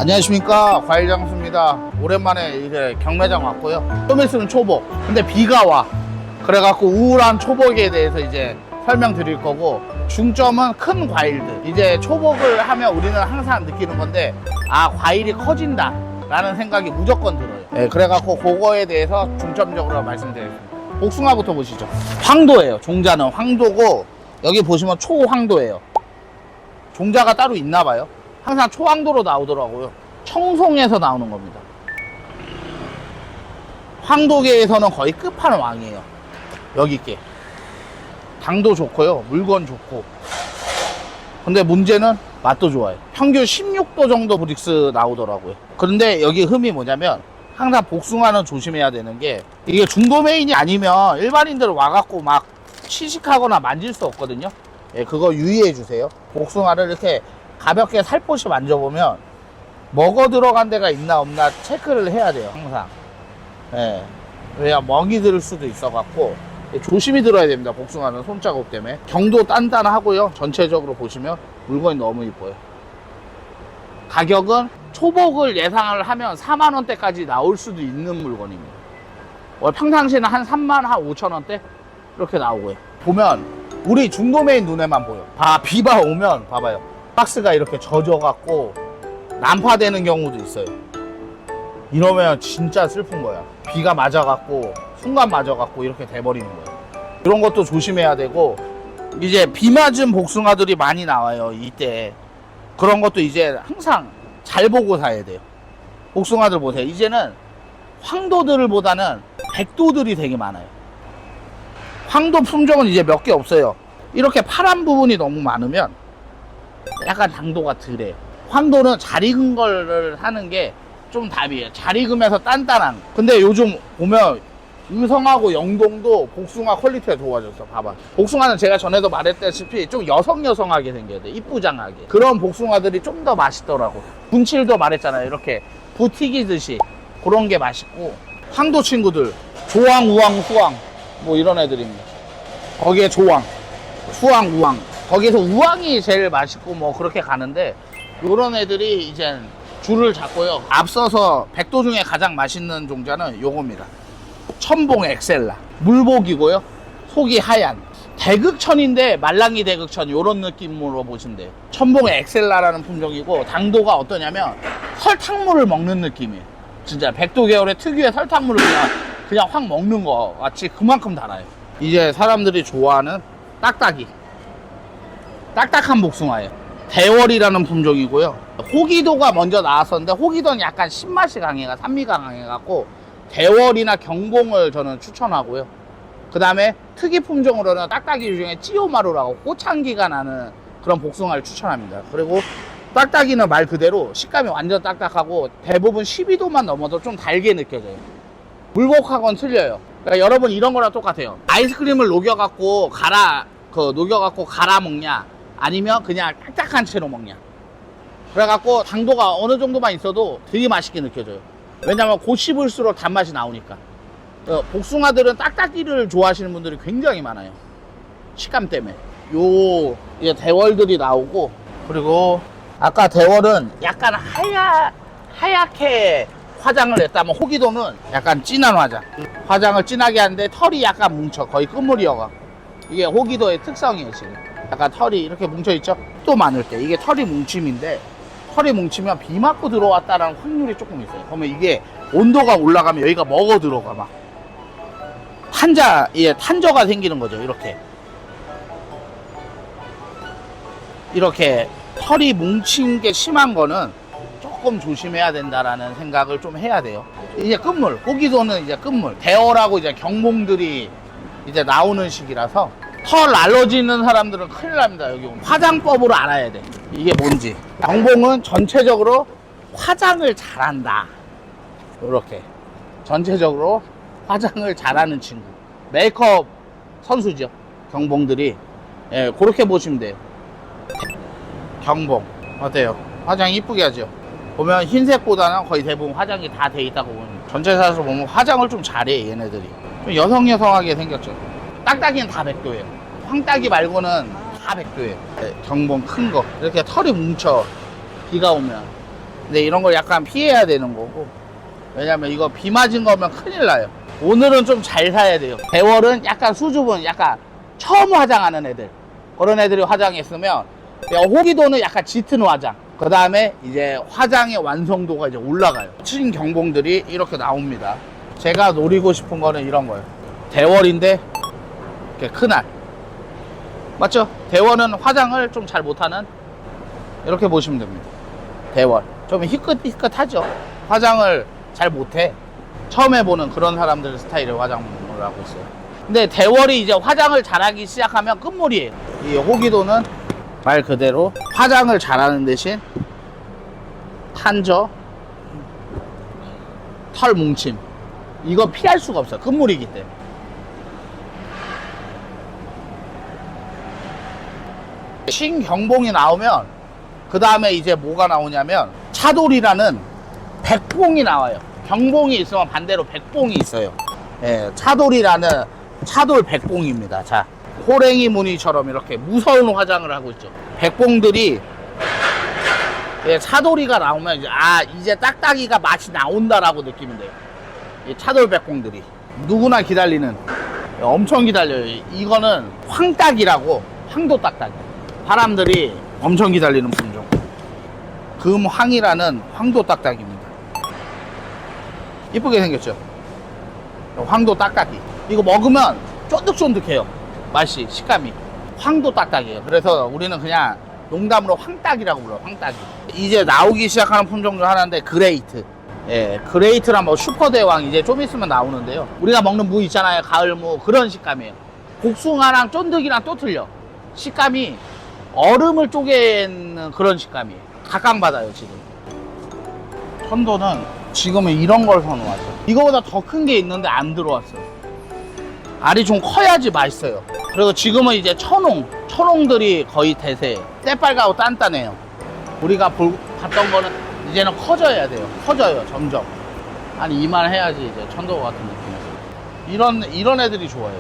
안녕하십니까, 과일장수입니다. 오랜만에 이제 경매장 왔고요. 좀 있으면 초복. 근데 비가 와. 그래갖고 우울한 초복에 대해서 이제 설명드릴 거고, 중점은 큰 과일들. 이제 초복을 하면 우리는 항상 느끼는 건데, 아, 과일이 커진다 라는 생각이 무조건 들어요. 네, 그래갖고 그거에 대해서 중점적으로 말씀드리겠습니다. 복숭아부터 보시죠. 황도예요. 종자는 황도고, 여기 보시면 초황도예요. 종자가 따로 있나 봐요. 항상 초황도로 나오더라고요. 청송에서 나오는 겁니다. 황도계에서는 거의 끝판왕이에요. 여기 게 당도 좋고요, 물건 좋고. 근데 문제는 맛도 좋아요. 평균 16도 정도 브릭스 나오더라고요. 그런데 여기 흠이 뭐냐면, 항상 복숭아는 조심해야 되는 게, 이게 중도메인이 아니면 일반인들 와갖고 막 시식하거나 만질 수 없거든요. 예, 그거 유의해 주세요. 복숭아를 이렇게 가볍게 살포시 만져보면 먹어 들어간 데가 있나 없나 체크를 해야 돼요, 항상. 예. 왜냐, 멍이 들 수도 있어 갖고 조심히 들어야 됩니다. 복숭아는 손자국 때문에. 경도 단단하고요. 전체적으로 보시면 물건이 너무 이뻐요. 가격은 초복을 예상을 하면 4만 원대까지 나올 수도 있는 물건입니다. 평상시에는 한 3만 한 5천 원대 이렇게 나오고요. 보면 우리 중도메인 눈에만 보여. 비가 오면 봐봐요, 박스가 이렇게 젖어갖고 난파되는 경우도 있어요. 이러면 진짜 슬픈 거야. 비가 맞아갖고, 순간 맞아갖고 이렇게 돼버리는 거야. 이런 것도 조심해야 되고, 이제 비 맞은 복숭아들이 많이 나와요, 이때. 그런 것도 이제 항상 잘 보고 사야 돼요. 복숭아들 보세요. 이제는 황도들보다는 백도들이 되게 많아요. 황도 품종은 이제 몇 개 없어요. 이렇게 파란 부분이 너무 많으면 약간 당도가 덜해요. 황도는 잘 익은 걸 하는 게 좀 답이에요. 잘 익으면서 단단한. 근데 요즘 보면 의성하고 영동도 복숭아 퀄리티가 좋아졌어. 봐봐. 복숭아는 제가 전에도 말했다시피 좀 여성하게 생겨야 돼. 이쁘장하게. 그런 복숭아들이 좀 더 맛있더라고. 분칠도 말했잖아요. 이렇게 부튀기듯이 그런 게 맛있고. 황도 친구들, 조황, 우황, 후황 뭐 이런 애들입니다. 거기에 조황, 수황, 우황. 거기에서 우황이 제일 맛있고 뭐 그렇게 가는데, 요런 애들이 이제 줄을 잡고요. 앞서서 백도 중에 가장 맛있는 종자는 요겁니다. 첨봉 엑셀라. 물복이고요. 속이 하얀. 대극천인데 말랑이 대극천, 요런 느낌으로 보시면 돼요. 첨봉 엑셀라라는 품종이고, 당도가 어떠냐면 설탕물을 먹는 느낌이에요. 진짜 백도 계열의 특유의 설탕물을 그냥 확 먹는 거 같이 그만큼 달아요. 이제 사람들이 좋아하는 딱딱이. 딱딱한 복숭아예요. 대월이라는 품종이고요. 호기도가 먼저 나왔었는데, 호기도는 약간 신맛이 강해가, 산미가 강해갖고 대월이나 경봉을 저는 추천하고요. 그 다음에 특이 품종으로는 딱딱이 중에 찌오마루라고 꽃향기가 나는 그런 복숭아를 추천합니다. 그리고 딱딱이는 말 그대로 식감이 완전 딱딱하고, 대부분 12도만 넘어도 좀 달게 느껴져요. 물복하고는 틀려요. 그러니까 여러분, 이런 거랑 똑같아요. 아이스크림을 녹여갖고 갈아 먹냐, 아니면 그냥 딱딱한 채로 먹냐. 그래갖고 당도가 어느 정도만 있어도 되게 맛있게 느껴져요. 왜냐면 곧 씹을수록 단맛이 나오니까. 복숭아들은 딱딱이를 좋아하시는 분들이 굉장히 많아요. 식감 때문에. 이제 대월들이 나오고, 그리고 아까 대월은 약간 하얗게 화장을 냈다면, 호기도는 약간 진한 화장을 진하게 하는데 털이 약간 뭉쳐. 거의 끝물이어가. 이게 호기도의 특성이에요. 지금 약간 털이 이렇게 뭉쳐있죠. 또 많을 때 이게 털이 뭉침인데, 털이 뭉치면 비 맞고 들어왔다는 확률이 조금 있어요. 그러면 이게 온도가 올라가면 여기가 먹어 들어가, 막 탄저가 생기는 거죠. 이렇게 털이 뭉친 게 심한 거는 조금 조심해야 된다라는 생각을 좀 해야 돼요. 이제 끝물, 호기도는 이제 끝물, 대어라고 이제 경봉들이 이제 나오는 시기라서 털 알러지 있는 사람들은 큰일 납니다. 여기 오면 화장법으로 알아야 돼, 이게 뭔지. 경봉은 전체적으로 화장을 잘한다. 이렇게 전체적으로 화장을 잘하는 친구, 메이크업 선수죠, 경봉들이. 예, 그렇게 보시면 돼요. 경봉 어때요? 화장 이쁘게 하죠. 보면 흰색보다는 거의 대부분 화장이 다 돼 있다고 보면, 전체사에서 보면 화장을 좀 잘해. 얘네들이 좀 여성하게 생겼죠. 딱딱이는 다 백도예요. 황딱이 말고는 다 백도예요. 경봉 큰 거 이렇게 털이 뭉쳐, 비가 오면. 근데 이런 걸 약간 피해야 되는 거고, 왜냐면 이거 비 맞은 거면 큰일 나요. 오늘은 좀 잘 사야 돼요. 대월은 약간 수줍은, 약간 처음 화장하는 애들, 그런 애들이 화장했으면, 호기도는 약간 짙은 화장, 그 다음에 이제 화장의 완성도가 이제 올라가요. 신경봉들이 이렇게 나옵니다. 제가 노리고 싶은 거는 이런 거예요. 대월인데 이렇게 큰알, 맞죠? 대월은 화장을 좀 잘 못하는, 이렇게 보시면 됩니다. 대월 좀 희끗희끗하죠. 화장을 잘 못해. 처음 해보는 그런 사람들 스타일의 화장을 하고 있어요. 근데 대월이 이제 화장을 잘하기 시작하면 끝물이에요. 이 호기도는 말 그대로 화장을 잘하는 대신 탄저, 털 뭉침, 이거 피할 수가 없어요. 끝물이기 때문에. 신경봉이 나오면 그 다음에 이제 뭐가 나오냐면 차돌이라는 백봉이 나와요. 경봉이 있으면 반대로 백봉이 있어요. 예, 차돌이라는 차돌 백봉입니다. 자, 호랭이 무늬처럼 이렇게 무서운 화장을 하고 있죠. 백봉들이, 예, 차돌이가 나오면 이제 이제 딱딱이가 맛이 나온다라고 느끼면 돼요. 이 차돌 백봉들이 누구나 기다리는, 엄청 기다려요. 이거는 황딱이라고, 황도 딱딱이. 사람들이 엄청 기다리는 품종, 금황이라는 황도 딱딱입니다. 이쁘게 생겼죠? 황도 딱딱이. 이거 먹으면 쫀득쫀득해요. 맛이, 식감이. 황도 딱딱이에요. 그래서 우리는 그냥 농담으로 황딱이라고 불러요. 황딱이. 이제 나오기 시작하는 품종 중 하나인데 그레이트. 예, 그레이트란 뭐 슈퍼대왕 이제 좀 있으면 나오는데요. 우리가 먹는 무 있잖아요. 가을무, 그런 식감이에요. 복숭아랑 쫀득이랑 또 틀려. 식감이 얼음을 쪼개는 그런 식감이에요. 각광받아요. 지금 천도는 지금은 이런 걸 선호하죠. 이거보다 더 큰 게 있는데 안 들어왔어요. 알이 좀 커야지 맛있어요. 그리고 지금은 이제 천홍들이 거의 대세예요. 새빨갛고 단단해요. 우리가 봤던 거는 이제는 커져야 돼요. 커져요, 점점. 한 이만해야지 이제 천도 같은 느낌이에요. 이런 애들이 좋아요.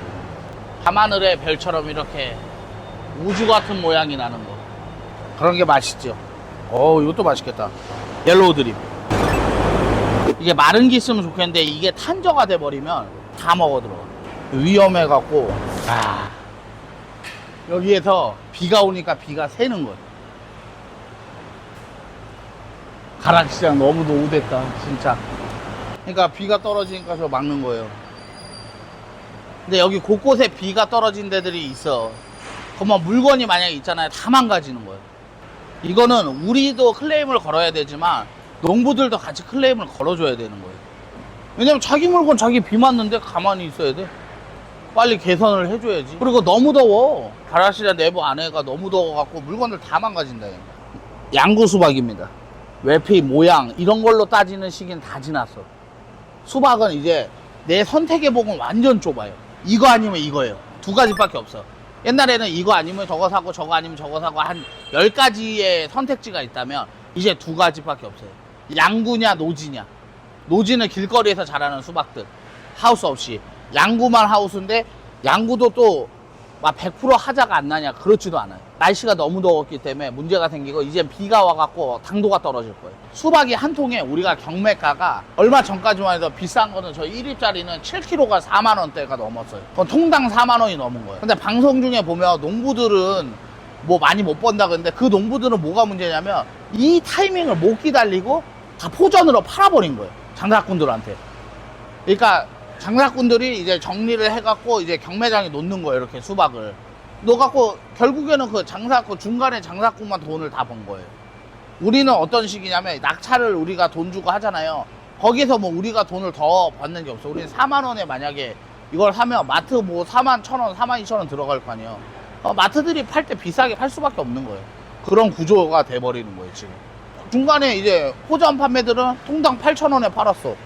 밤하늘의 별처럼 이렇게 우주 같은 모양이 나는 거, 그런 게 맛있죠. 이것도 맛있겠다. 옐로우 드림. 이게 마른 게 있으면 좋겠는데 이게 탄저가 돼버리면 다 먹어 들어가. 위험해갖고. 여기에서 비가 오니까 비가 새는 거예요. 가락시장 너무 노후됐다 진짜. 그러니까 비가 떨어지니까 저 막는 거예요. 근데 여기 곳곳에 비가 떨어진 데들이 있어. 그러면 물건이 만약에 있잖아요. 다 망가지는 거예요. 이거는 우리도 클레임을 걸어야 되지만 농부들도 같이 클레임을 걸어줘야 되는 거예요. 왜냐면 자기 물건 자기 비 맞는데 가만히 있어야 돼. 빨리 개선을 해줘야지. 그리고 너무 더워. 가라시라 내부 안에가 너무 더워갖고 물건들 다 망가진다. 양구 수박입니다. 외피, 모양 이런 걸로 따지는 시기는 다 지났어. 수박은 이제 내 선택의 폭은 완전 좁아요. 이거 아니면 이거예요. 두 가지밖에 없어. 옛날에는 이거 아니면 저거 사고 저거 아니면 저거 사고 한 10가지의 선택지가 있다면 이제 두 가지밖에 없어요. 양구냐 노지냐. 노지는 길거리에서 자라는 수박들, 하우스 없이. 양구만 하우스인데 양구도 또 막 100% 하자가 안 나냐, 그렇지도 않아요. 날씨가 너무 더웠기 때문에 문제가 생기고 이제 비가 와갖고 당도가 떨어질 거예요. 수박이 한 통에 우리가 경매가가 얼마 전까지만 해도 비싼 거는 저희 1입짜리는 7kg가 4만원대가 넘었어요. 그건 통당 4만원이 넘은 거예요. 근데 방송 중에 보면 농부들은 뭐 많이 못 번다 그러는데 그 농부들은 뭐가 문제냐면 이 타이밍을 못 기다리고 다 포전으로 팔아버린 거예요. 장사꾼들한테. 그러니까 장사꾼들이 이제 정리를 해갖고 이제 경매장에 놓는 거예요. 이렇게 수박을 넣어갖고 결국에는 그 장사꾼, 중간에 장사꾼만 돈을 다 번 거예요. 우리는 어떤 식이냐면 낙찰을 우리가 돈 주고 하잖아요. 거기서 뭐 우리가 돈을 더 받는 게 없어. 우리는 4만원에 만약에 이걸 사면 마트 뭐 4만 1,000원, 4만 2천원 들어갈 거 아니에요. 마트들이 팔 때 비싸게 팔 수밖에 없는 거예요. 그런 구조가 돼버리는 거예요 지금. 중간에 이제 호전 판매들은 통당 8,000원에 팔았어.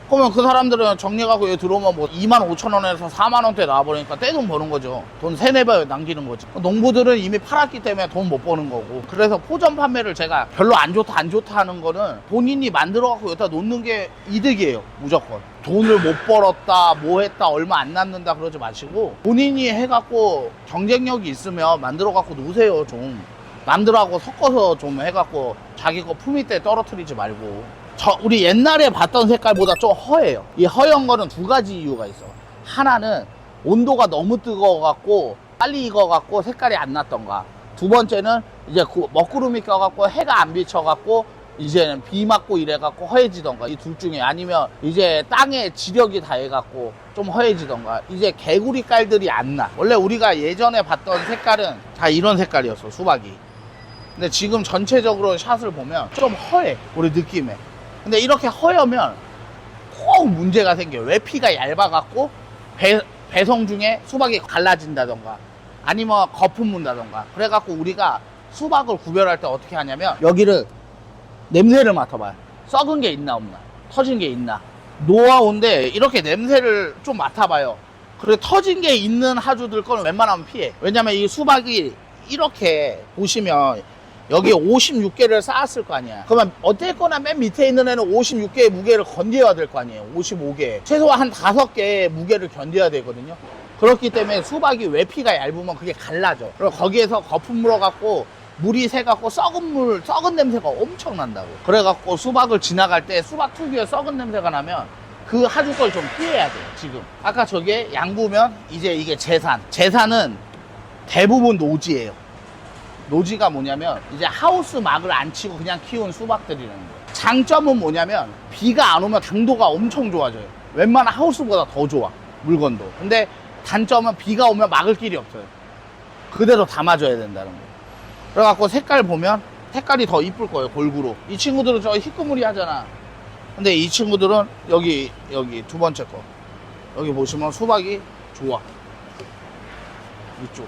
그러면 그 사람들은 정리하고 여기 들어오면 뭐 25,000원에서 4만원대 나와버리니까 떼돈 버는 거죠. 돈 3-4배 남기는 거지. 농부들은 이미 팔았기 때문에 돈 못 버는 거고. 그래서 포전 판매를 제가 별로 안 좋다 하는 거는 본인이 만들어갖고 여기다 놓는 게 이득이에요. 무조건. 돈을 못 벌었다, 뭐 했다, 얼마 안 남는다 그러지 마시고 본인이 해갖고 경쟁력이 있으면 만들어갖고 놓으세요. 좀 남들하고 섞어서 좀 해갖고 자기 거 품위 때 떨어뜨리지 말고. 우리 옛날에 봤던 색깔보다 좀 허해요. 이 허연 거는 두 가지 이유가 있어. 하나는 온도가 너무 뜨거워갖고 빨리 익어갖고 색깔이 안 났던가. 두 번째는 이제 먹구름이 껴갖고 해가 안 비쳐갖고 이제는 비 맞고 이래갖고 허해지던가. 이 둘 중에. 아니면 이제 땅에 지력이 다 해갖고 좀 허해지던가. 이제 개구리 깔들이 안 나. 원래 우리가 예전에 봤던 색깔은 다 이런 색깔이었어, 수박이. 근데 지금 전체적으로 샷을 보면 좀 허해, 우리 느낌에. 근데 이렇게 허여면 꼭 문제가 생겨요. 외피가 얇아갖고 배송 중에 수박이 갈라진다던가 아니면 거품 문다던가. 그래갖고 우리가 수박을 구별할 때 어떻게 하냐면 여기를 냄새를 맡아봐요. 썩은 게 있나 없나, 터진 게 있나. 노하우인데 이렇게 냄새를 좀 맡아봐요. 그리고 터진 게 있는 하주들 거는 웬만하면 피해. 왜냐면 이 수박이 이렇게 보시면 여기에 56개를 쌓았을 거 아니야. 그러면 어쨌거나 맨 밑에 있는 애는 56개의 무게를 견뎌야 될 거 아니에요. 55개. 최소한 한 5개의 무게를 견뎌야 되거든요. 그렇기 때문에 수박이 외피가 얇으면 그게 갈라져. 그리고 거기에서 거품 물어갖고 물이 새갖고 썩은 냄새가 엄청 난다고. 그래갖고 수박을 지나갈 때 수박 특유의 썩은 냄새가 나면 그 하주 걸 좀 피해야 돼요, 지금. 아까 저게 양부면 이제 이게 제산은 대부분 노지예요. 노지가 뭐냐면 이제 하우스 막을 안 치고 그냥 키운 수박들이라는 거예요. 장점은 뭐냐면 비가 안 오면 당도가 엄청 좋아져요. 웬만한 하우스보다 더 좋아, 물건도. 근데 단점은 비가 오면 막을 길이 없어요. 그대로 담아줘야 된다는 거예요. 그래갖고 색깔 보면 색깔이 더 이쁠 거예요, 골고루. 이 친구들은 저 희끄무리 하잖아. 근데 이 친구들은 여기 두 번째 거 여기 보시면 수박이 좋아. 이쪽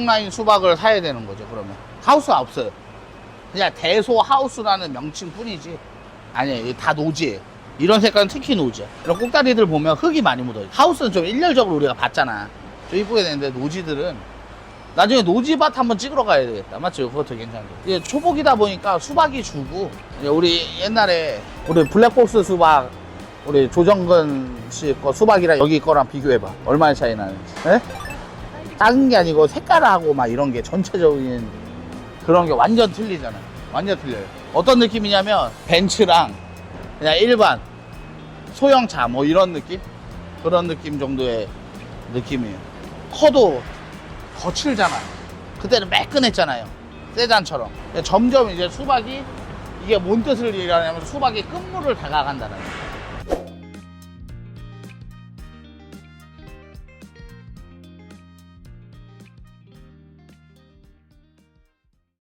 라인 수박을 사야 되는 거죠. 그러면 하우스가 없어요. 그냥 대소 하우스라는 명칭 뿐이지. 아니에요, 다 노지예요. 이런 색깔은 특히 노지야. 이런 꼭다리들 보면 흙이 많이 묻어요. 하우스는 좀 일렬적으로 우리가 봤잖아. 좀 이쁘게 되는데 노지들은 나중에 노지밭 한번 찍으러 가야 되겠다. 맞죠? 그것도 괜찮고. 이제 초복이다 보니까 수박이 주고, 이제 우리 옛날에 우리 블랙박스 수박, 우리 조정근 씨 거 수박이랑 여기 거랑 비교해봐. 얼마나 차이 나는지. 에? 작은 게 아니고 색깔하고 막 이런 게 전체적인 그런 게 완전 틀리잖아요. 완전 틀려요. 어떤 느낌이냐면 벤츠랑 그냥 일반 소형차 뭐 이런 느낌? 그런 느낌 정도의 느낌이에요. 커도 거칠잖아. 그때는 매끈했잖아요, 세단처럼. 점점 이제 수박이 이게 뭔 뜻을 얘기하냐면 수박이 끝물을 다가간다는 거예요.